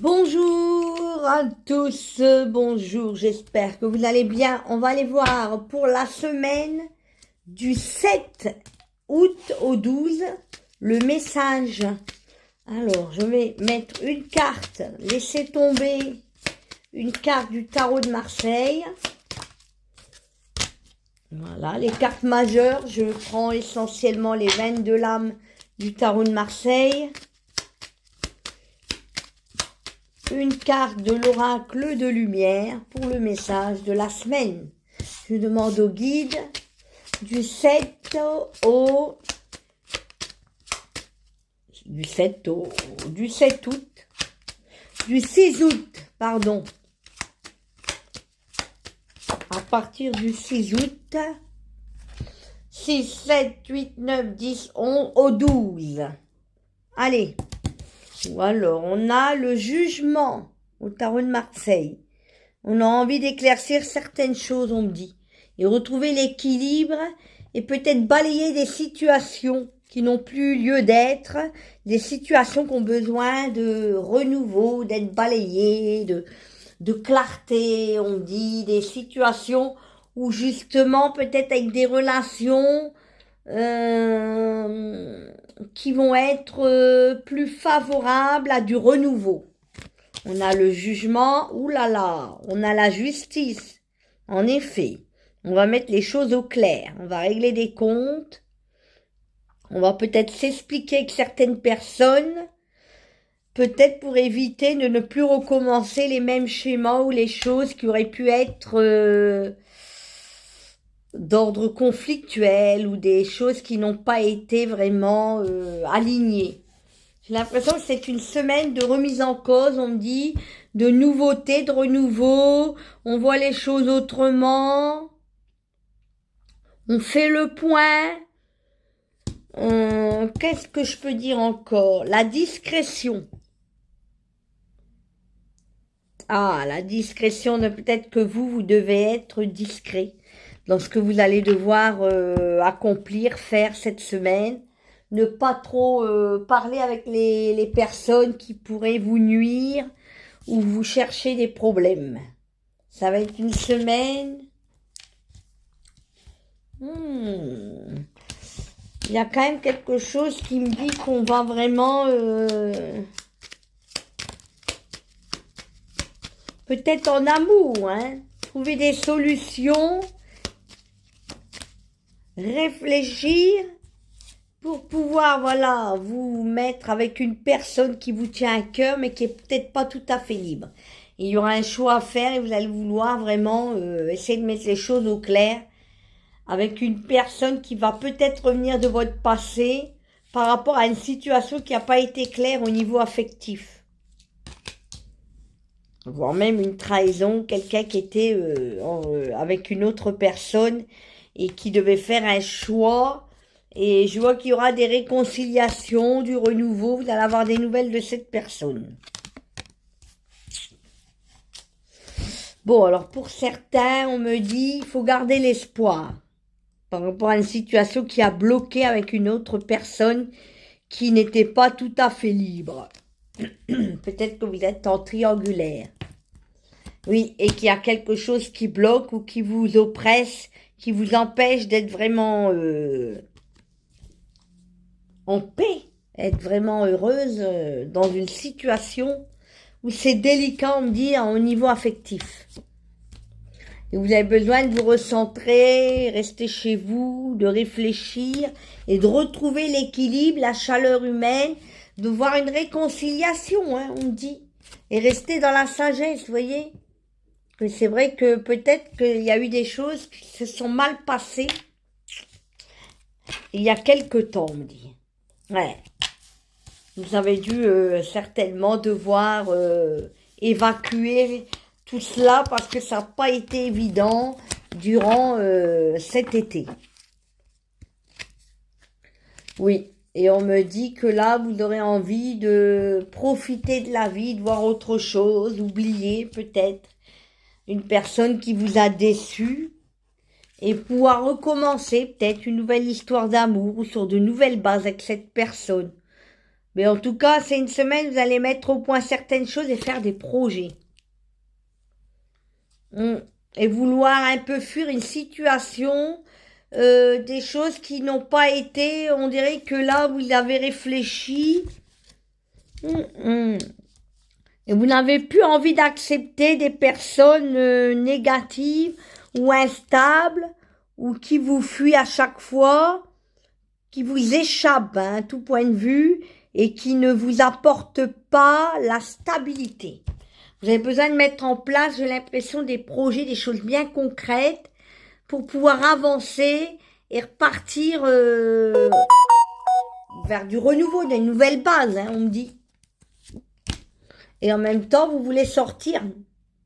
Bonjour à tous, bonjour, j'espère que vous allez bien. On va aller voir pour la semaine du 7 août au 12 le message. Alors, je vais mettre une carte, laisser tomber une carte du tarot de Marseille. Voilà, les cartes majeures, je prends essentiellement les 22 lames du tarot de Marseille. Une carte de l'oracle de lumière pour le message de la semaine. Je demande au guide du 7 août, du 6 août, pardon. À partir du 6 août, 6, 7, 8, 9, 10, 11 au 12. Allez. Ou alors, on a le jugement au tarot de Marseille. On a envie d'éclaircir certaines choses, on me dit. Et retrouver l'équilibre et peut-être balayer des situations qui n'ont plus lieu d'être. Des situations qui ont besoin de renouveau, d'être balayées, de clarté, on dit. Des situations où justement, peut-être avec des relations qui vont être plus favorables à du renouveau. On a le jugement, oulala, on a la justice. En effet, on va mettre les choses au clair, on va régler des comptes, on va peut-être s'expliquer avec certaines personnes, peut-être pour éviter de ne plus recommencer les mêmes schémas ou les choses qui auraient pu être d'ordre conflictuel ou des choses qui n'ont pas été vraiment alignées. J'ai l'impression que c'est une semaine de remise en cause, on me dit, de nouveauté, de renouveau, on voit les choses autrement, on fait le point. Qu'est-ce que je peux dire encore? La discrétion. Ah, la discrétion, peut-être que vous devez être discret dans ce que vous allez devoir accomplir, faire cette semaine. Ne pas trop parler avec les personnes qui pourraient vous nuire ou vous chercher des problèmes. Ça va être une semaine. Il y a quand même quelque chose qui me dit qu'on va vraiment peut-être en amour, hein, trouver des solutions, réfléchir pour pouvoir, voilà, vous mettre avec une personne qui vous tient à cœur, mais qui est peut-être pas tout à fait libre. Et il y aura un choix à faire et vous allez vouloir vraiment essayer de mettre les choses au clair avec une personne qui va peut-être revenir de votre passé par rapport à une situation qui n'a pas été claire au niveau affectif. Voire même une trahison, quelqu'un qui était avec une autre personne et qui devait faire un choix. Et je vois qu'il y aura des réconciliations, du renouveau, vous allez avoir des nouvelles de cette personne. Bon, alors pour certains, on me dit, il faut garder l'espoir par rapport à une situation qui a bloqué avec une autre personne qui n'était pas tout à fait libre. Peut-être que vous êtes en triangulaire. Oui, et qu'il y a quelque chose qui bloque ou qui vous oppresse, qui vous empêche d'être vraiment en paix, être vraiment heureuse dans une situation où c'est délicat, on me dit, au niveau affectif. Et vous avez besoin de vous recentrer, rester chez vous, de réfléchir et de retrouver l'équilibre, la chaleur humaine, de voir une réconciliation, hein, on me dit. Et rester dans la sagesse, vous voyez. Que c'est vrai que peut-être qu'il y a eu des choses qui se sont mal passées il y a quelque temps, on me dit. Ouais. Vous avez dû certainement devoir évacuer tout cela parce que ça n'a pas été évident durant cet été. Oui, et on me dit que là, vous aurez envie de profiter de la vie, de voir autre chose, oublier peut-être une personne qui vous a déçu et pouvoir recommencer peut-être une nouvelle histoire d'amour ou sur de nouvelles bases avec cette personne. Mais en tout cas, c'est une semaine, vous allez mettre au point certaines choses et faire des projets. Et vouloir un peu fuir une situation, des choses qui n'ont pas été, on dirait que là, vous avez réfléchi. Et vous n'avez plus envie d'accepter des personnes négatives ou instables ou qui vous fuient à chaque fois, qui vous échappent à tout point de vue et qui ne vous apportent pas la stabilité. Vous avez besoin de mettre en place, j'ai l'impression, des projets, des choses bien concrètes pour pouvoir avancer et repartir vers du renouveau, des nouvelles bases, on me dit. Et en même temps, vous voulez sortir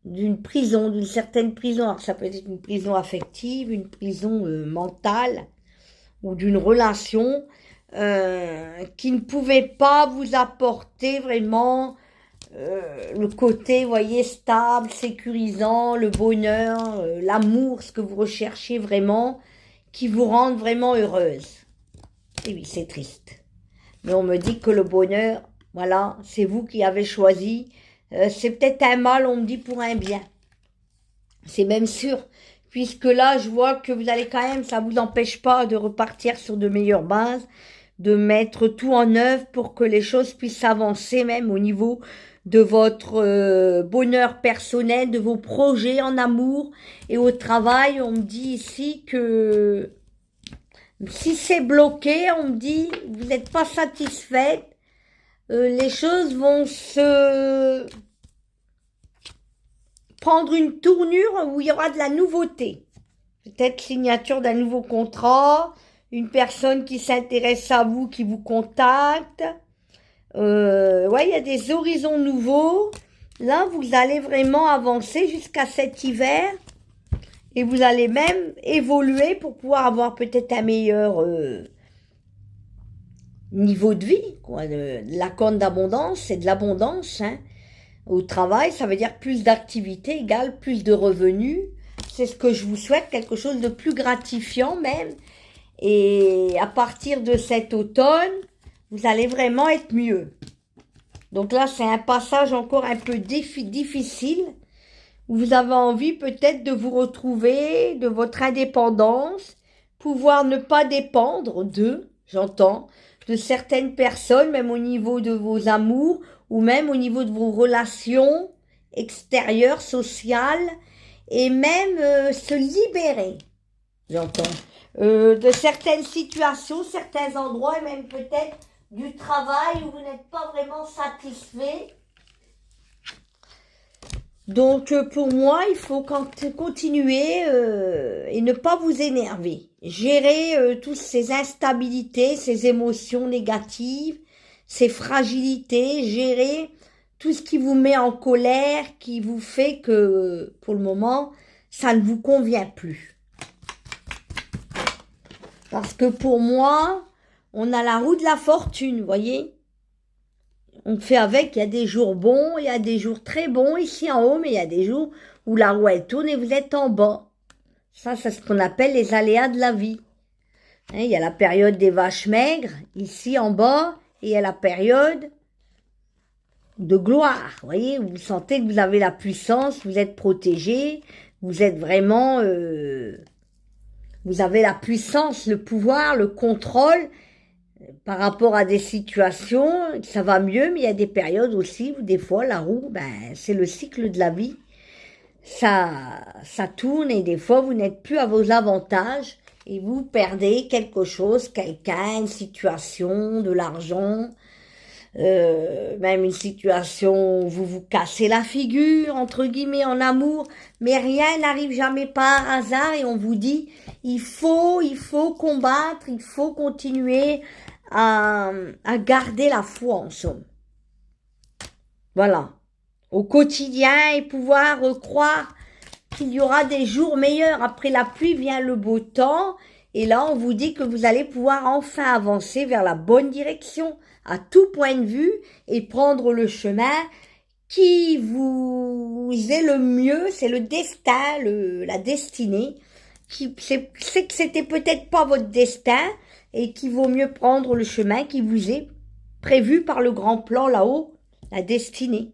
d'une prison, d'une certaine prison. Alors ça peut être une prison affective, une prison mentale ou d'une relation qui ne pouvait pas vous apporter vraiment le côté, voyez, stable, sécurisant, le bonheur, l'amour, ce que vous recherchez vraiment, qui vous rende vraiment heureuse. Et oui, c'est triste. Mais on me dit que le bonheur, voilà, c'est vous qui avez choisi. C'est peut-être un mal, on me dit, pour un bien. C'est même sûr. Puisque là, je vois que vous allez quand même, ça vous empêche pas de repartir sur de meilleures bases, de mettre tout en œuvre pour que les choses puissent avancer, même au niveau de votre bonheur personnel, de vos projets en amour et au travail. On me dit ici que si c'est bloqué, on me dit, vous n'êtes pas satisfaite, les choses vont se prendre une tournure où il y aura de la nouveauté. Peut-être signature d'un nouveau contrat, une personne qui s'intéresse à vous, qui vous contacte. Ouais, il y a des horizons nouveaux. Là, vous allez vraiment avancer jusqu'à cet hiver. Et vous allez même évoluer pour pouvoir avoir peut-être un meilleur niveau de vie, quoi. La corne d'abondance, c'est de l'abondance, hein. Au travail, ça veut dire plus d'activité égale plus de revenus. C'est ce que je vous souhaite, quelque chose de plus gratifiant même. Et à partir de cet automne, vous allez vraiment être mieux. Donc là, c'est un passage encore un peu difficile, où vous avez envie peut-être de vous retrouver, de votre indépendance, pouvoir ne pas dépendre j'entends, de certaines personnes, même au niveau de vos amours, ou même au niveau de vos relations extérieures, sociales, et même se libérer, j'entends, de certaines situations, certains endroits, et même peut-être du travail où vous n'êtes pas vraiment satisfait. Donc pour moi, il faut continuer et ne pas vous énerver. Gérer toutes ces instabilités, ces émotions négatives, ces fragilités, gérer tout ce qui vous met en colère, qui vous fait que pour le moment, ça ne vous convient plus. Parce que pour moi, on a la roue de la fortune, vous voyez. On fait avec, il y a des jours bons, il y a des jours très bons ici en haut, mais il y a des jours où la roue elle tourne et vous êtes en bas. Ça, c'est ce qu'on appelle les aléas de la vie. Il y a la période des vaches maigres, ici en bas, et il y a la période de gloire. Vous voyez, vous sentez que vous avez la puissance, vous êtes protégé, vous êtes vraiment... vous avez la puissance, le pouvoir, le contrôle par rapport à des situations, ça va mieux, mais il y a des périodes aussi où des fois la roue, c'est le cycle de la vie. Ça tourne et des fois vous n'êtes plus à vos avantages et vous perdez quelque chose, quelqu'un, une situation, de l'argent, même une situation où vous vous cassez la figure, entre guillemets, en amour, mais rien n'arrive jamais par hasard et on vous dit, il faut combattre, il faut continuer à garder la foi en somme. Voilà. Au quotidien et pouvoir croire qu'il y aura des jours meilleurs. Après la pluie vient le beau temps. Et là, on vous dit que vous allez pouvoir enfin avancer vers la bonne direction à tout point de vue et prendre le chemin qui vous est le mieux. C'est le destin, la destinée. C'est que c'était peut-être pas votre destin et qu'il vaut mieux prendre le chemin qui vous est prévu par le grand plan là-haut, la destinée.